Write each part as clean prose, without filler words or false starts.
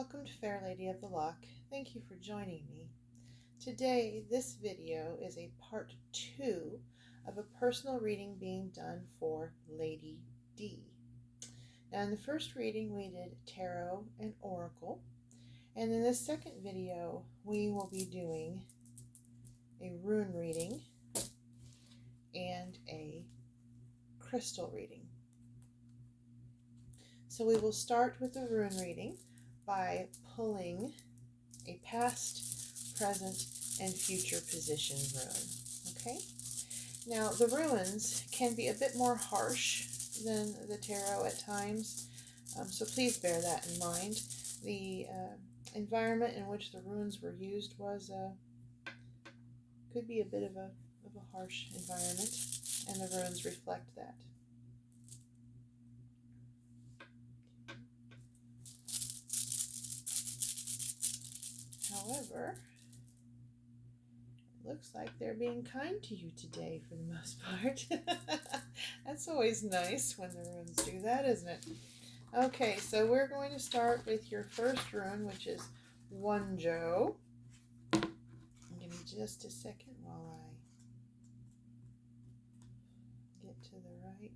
Welcome to Fair Lady of the Loch. Thank you for joining me. Today, this video is a part 2 of a personal reading being done for Lady D. Now, in the first reading, we did Tarot and Oracle. And in this second video, we will be doing a Rune reading and a crystal reading. So we will start with the Rune reading by pulling a past, present, and future position rune. Okay? Now, the runes can be a bit more harsh than the tarot at times, so please bear that in mind. The environment in which the runes were used was could be a bit of a harsh environment, and the runes reflect that. However, it looks like they're being kind to you today for the most part. That's always nice when the runes do that, isn't it? Okay, so we're going to start with your first rune, which is Wonjo. Give me just a second while I get to the right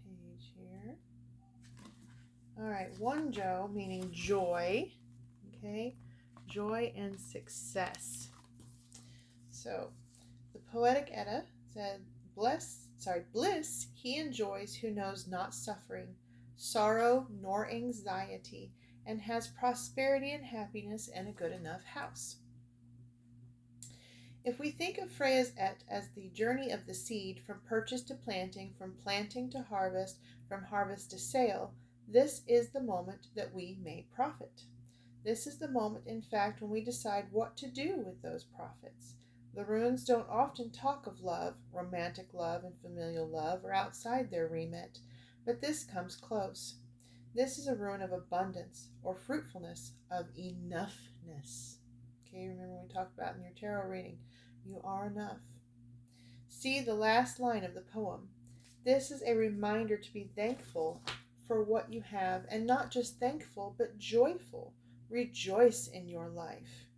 page here. All right, Wonjo meaning joy. Okay. Joy and success. So the Poetic Edda said, bliss he enjoys who knows not suffering, sorrow nor anxiety, and has prosperity and happiness and a good enough house. If we think of Freya's Et as the journey of the seed from purchase to planting, from planting to harvest, from harvest to sale, this is the moment that we may profit. This is the moment, in fact, when we decide what to do with those profits. The runes don't often talk of love, romantic love and familial love, or outside their remit, but this comes close. This is a rune of abundance, or fruitfulness, of enoughness. Okay, remember we talked about in your tarot reading, you are enough. See the last line of the poem. This is a reminder to be thankful for what you have, and not just thankful, but joyful. Rejoice in your life.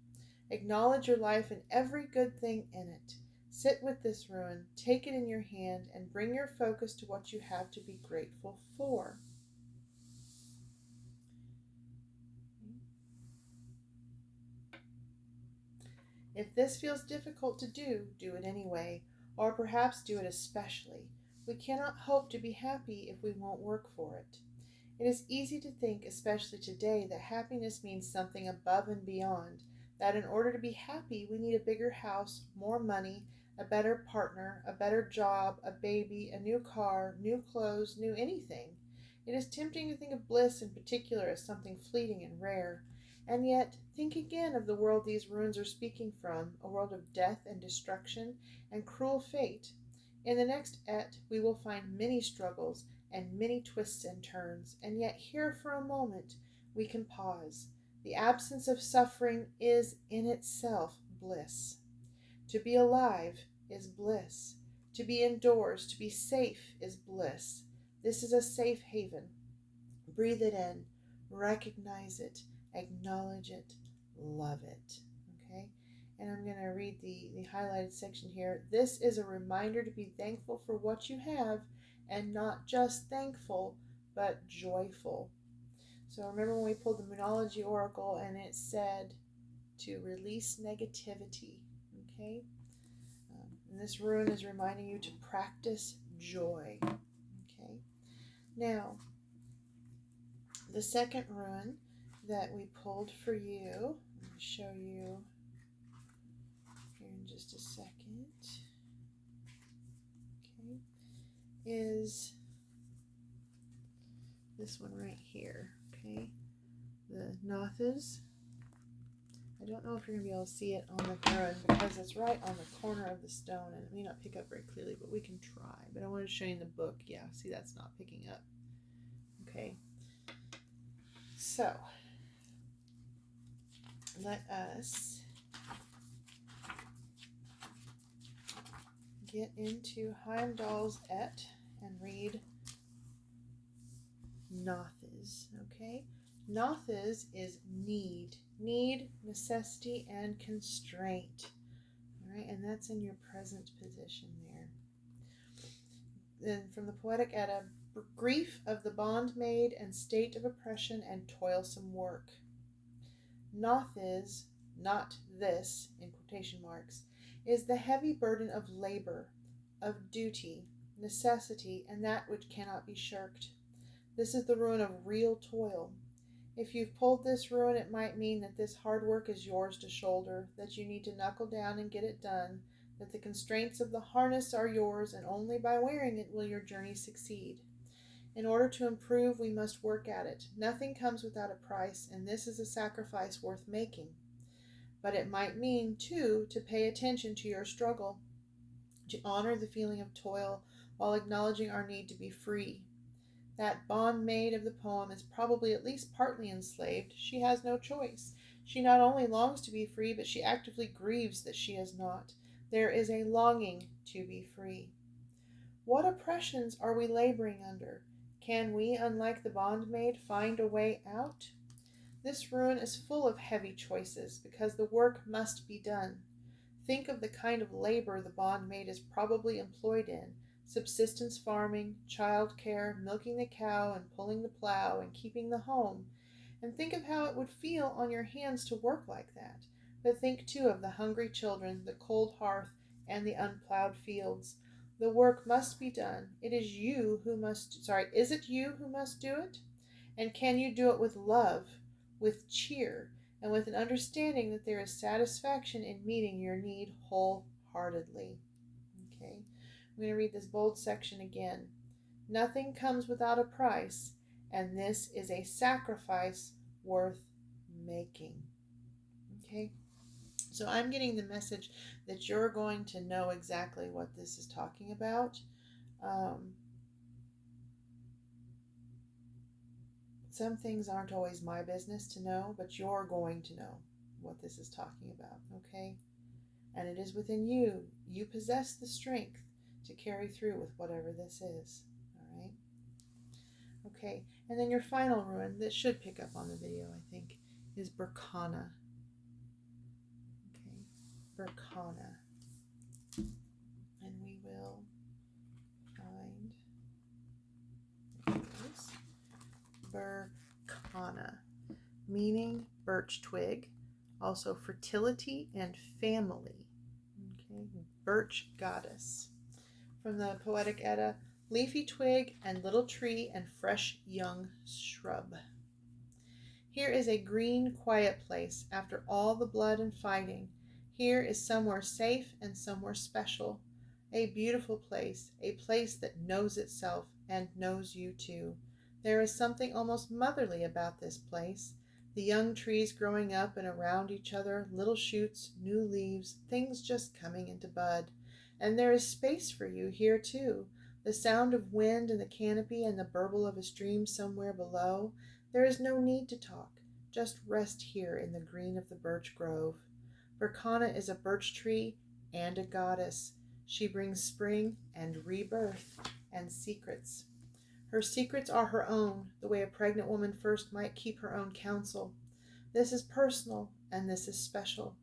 Acknowledge your life and every good thing in it. Sit with this rune, take it in your hand, and bring your focus to what you have to be grateful for. If this feels difficult to do, do it anyway, or perhaps do it especially. We cannot hope to be happy if we won't work for it. It is easy to think, especially today, that happiness means something above and beyond, that in order to be happy, we need a bigger house, more money, a better partner, a better job, a baby, a new car, new clothes, new anything. It is tempting to think of bliss in particular as something fleeting and rare. And yet, think again of the world these runes are speaking from, a world of death and destruction and cruel fate. In the next Et, we will find many struggles and many twists and turns, and yet here for a moment we can pause. The absence of suffering is in itself bliss. To be alive is bliss. To be indoors, to be safe is bliss. This is a safe haven. Breathe it in, recognize it, acknowledge it, love it. Okay? And I'm going to read the highlighted section here. This is a reminder to be thankful for what you have, and not just thankful, but joyful. So remember when we pulled the Moonology Oracle and it said to release negativity, okay? And this rune is reminding you to practice joy, okay? Now, the second rune that we pulled for you, I'm going to show you here in just a second. Is this one right here, okay? The Nothas. I don't know if you're going to be able to see it on the rune because it's right on the corner of the stone and it may not pick up very clearly, but we can try. But I wanted to show you in the book. Yeah, see, that's not picking up. Okay. So, let us get into Heimdall's Et and read Nothas, okay? Noth's is need, necessity, and constraint. All right, and that's in your present position there. Then from the Poetic Edda, grief of the bondmaid and state of oppression and toilsome work. Noth is, not this, in quotation marks, is the heavy burden of labor, of duty, necessity, and that which cannot be shirked. This is the rune of real toil. If you've pulled this rune, it might mean that this hard work is yours to shoulder, that you need to knuckle down and get it done, that the constraints of the harness are yours, and only by wearing it will your journey succeed. In order to improve, we must work at it. Nothing comes without a price, and this is a sacrifice worth making. But it might mean, too, to pay attention to your struggle, to honor the feeling of toil while acknowledging our need to be free. That bondmaid of the poem is probably at least partly enslaved. She has no choice. She not only longs to be free, but she actively grieves that she is not. There is a longing to be free. What oppressions are we laboring under? Can we, unlike the bondmaid, find a way out? This rune is full of heavy choices, because the work must be done. Think of the kind of labor the bondmaid is probably employed in: subsistence farming, child care, milking the cow and pulling the plow and keeping the home. And think of how it would feel on your hands to work like that. But think too of the hungry children, the cold hearth, and the unplowed fields. The work must be done. Is it you who must do it? And can you do it with love, with cheer, and with an understanding that there is satisfaction in meeting your need wholeheartedly? Okay, I'm going to read this bold section again. Nothing comes without a price, and this is a sacrifice worth making. Okay, so I'm getting the message that you're going to know exactly what this is talking about. Some things aren't always my business to know, but you're going to know what this is talking about, okay? And it is within you. You possess the strength to carry through with whatever this is, all right? Okay, and then your final rune that should pick up on the video, I think, is Berkana. Okay, Berkana. And we will find this. Berkana, meaning birch twig, also fertility and family. Okay, birch goddess. From the Poetic Edda, leafy twig and little tree and fresh young shrub. Here is a green, quiet place after all the blood and fighting. Here is somewhere safe and somewhere special. A beautiful place, a place that knows itself and knows you too. There is something almost motherly about this place. The young trees growing up and around each other, little shoots, new leaves, things just coming into bud. And there is space for you here too. The sound of wind in the canopy and the burble of a stream somewhere below. There is no need to talk. Just rest here in the green of the birch grove. Berkana is a birch tree and a goddess. She brings spring and rebirth and secrets. Her secrets are her own, the way a pregnant woman first might keep her own counsel. This is personal, and this is special.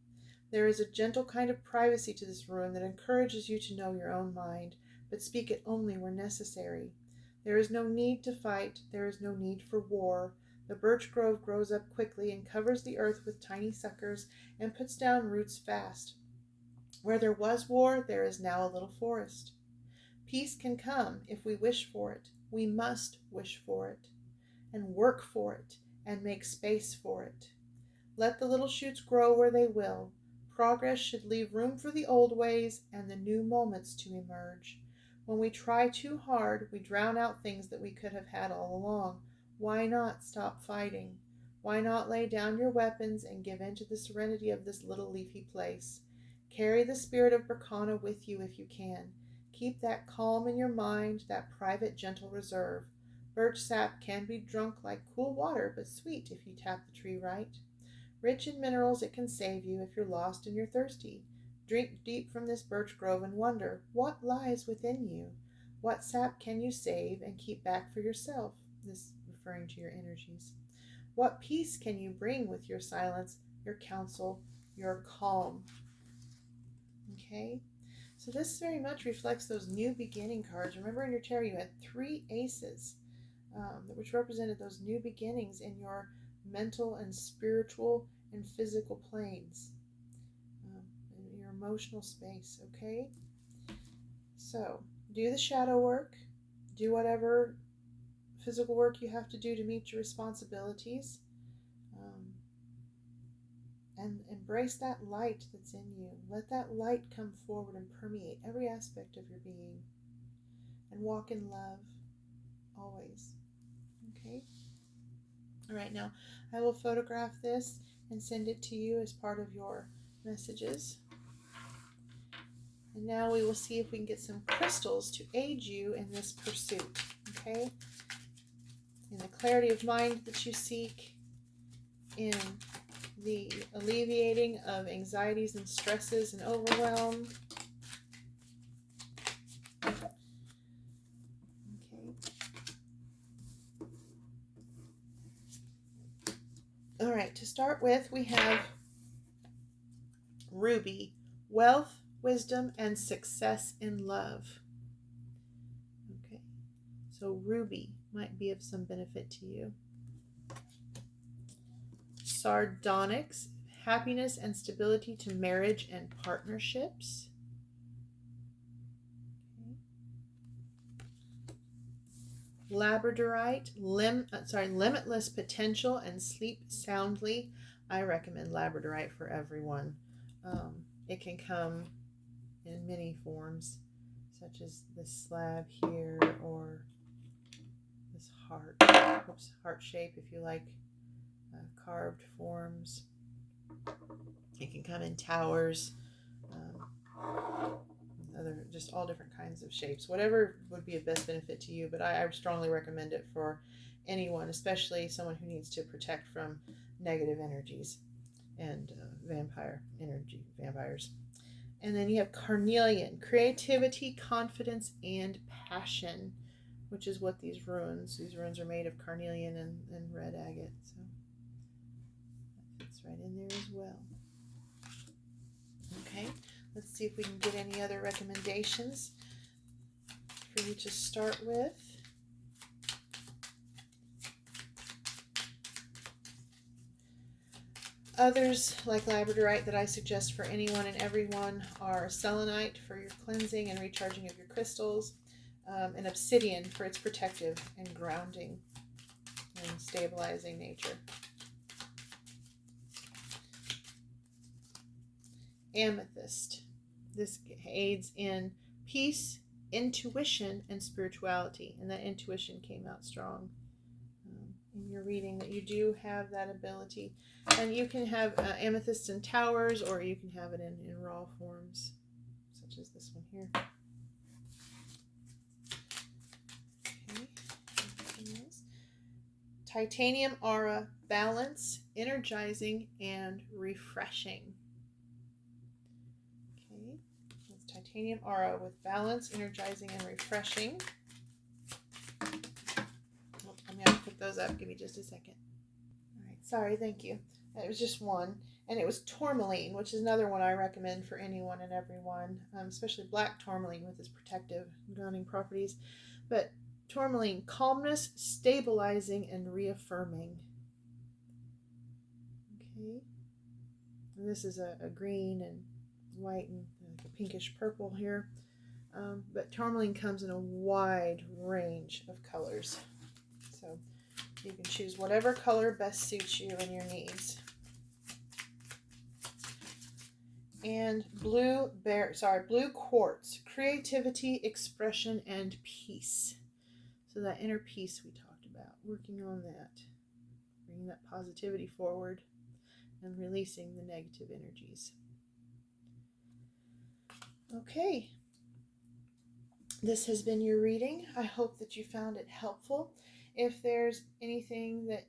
There is a gentle kind of privacy to this rune that encourages you to know your own mind, but speak it only where necessary. There is no need to fight. There is no need for war. The birch grove grows up quickly and covers the earth with tiny suckers and puts down roots fast. Where there was war, there is now a little forest. Peace can come if we wish for it. We must wish for it, and work for it, and make space for it. Let the little shoots grow where they will. Progress should leave room for the old ways and the new moments to emerge. When we try too hard, we drown out things that we could have had all along. Why not stop fighting? Why not lay down your weapons and give in to the serenity of this little leafy place? Carry the spirit of Berkana with you if you can. Keep that calm in your mind, that private, gentle reserve. Birch sap can be drunk like cool water, but sweet if you tap the tree right. Rich in minerals, it can save you if you're lost and you're thirsty. Drink deep from this birch grove and wonder, what lies within you? What sap can you save and keep back for yourself? This referring to your energies. What peace can you bring with your silence, your counsel, your calm? Okay, so this very much reflects those new beginning cards. Remember in your tarot you had 3 aces, which represented those new beginnings in your mental and spiritual and physical planes, in your emotional space. Okay, so do the shadow work, do whatever physical work you have to do to meet your responsibilities, and embrace that light that's in you. Let that light come forward and permeate every aspect of your being, and walk in love always. Okay? All right, now I will photograph this and send it to you as part of your messages. And now we will see if we can get some crystals to aid you in this pursuit. Okay? In the clarity of mind that you seek, in the alleviating of anxieties and stresses and overwhelm. Okay. All right, to start with, we have Ruby, wealth, wisdom, and success in love. Okay, so Ruby might be of some benefit to you. Sardonyx, happiness and stability to marriage and partnerships. Okay. Labradorite, limitless potential and sleep soundly. I recommend Labradorite for everyone. It can come in many forms, such as this slab here, or this heart shape if you like carved forms. It can come in towers, just all different kinds of shapes, whatever would be of best benefit to you. But I strongly recommend it for anyone, especially someone who needs to protect from negative energies and vampires. And then you have carnelian, creativity, confidence, and passion, which is what these runes are made of, carnelian and red agate. So that fits right in there as well. Okay, let's see if we can get any other recommendations for you to start with. Others, like Labradorite, that I suggest for anyone and everyone are selenite for your cleansing and recharging of your crystals, and obsidian for its protective and grounding and stabilizing nature. Amethyst. This aids in peace, intuition, and spirituality. And that intuition came out strong in your reading, that you do have that ability. And you can have amethyst in towers, or you can have it in raw forms, such as this one here. Okay. Titanium aura, balance, energizing, and refreshing. Okay, that's titanium aura with balance, energizing, and refreshing. I'm going to pick those up. Give me just a second. All right, sorry, thank you. It was just one, and it was tourmaline, which is another one I recommend for anyone and everyone, especially black tourmaline with its protective and grounding properties. But tourmaline, calmness, stabilizing, and reaffirming. Okay, and this is a green and white and like a pinkish purple here, but tourmaline comes in a wide range of colors, so you can choose whatever color best suits you and your needs. And blue quartz, creativity, expression, and peace. So that inner peace we talked about, working on that, bringing that positivity forward and releasing the negative energies. Okay, this has been your reading. I hope that you found it helpful. If there's anything that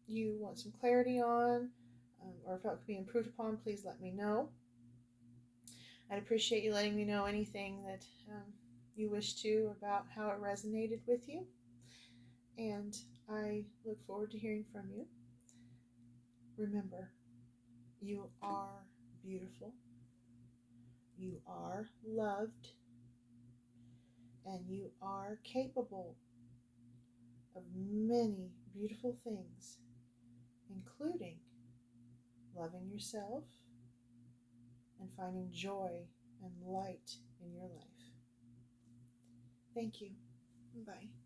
you want some clarity on, or if it could be improved upon, please let me know. I'd appreciate you letting me know anything that you wish to about how it resonated with you. And I look forward to hearing from you. Remember, you are beautiful, you are loved, and you are capable of many beautiful things, including loving yourself and finding joy and light in your life. Thank you. Bye.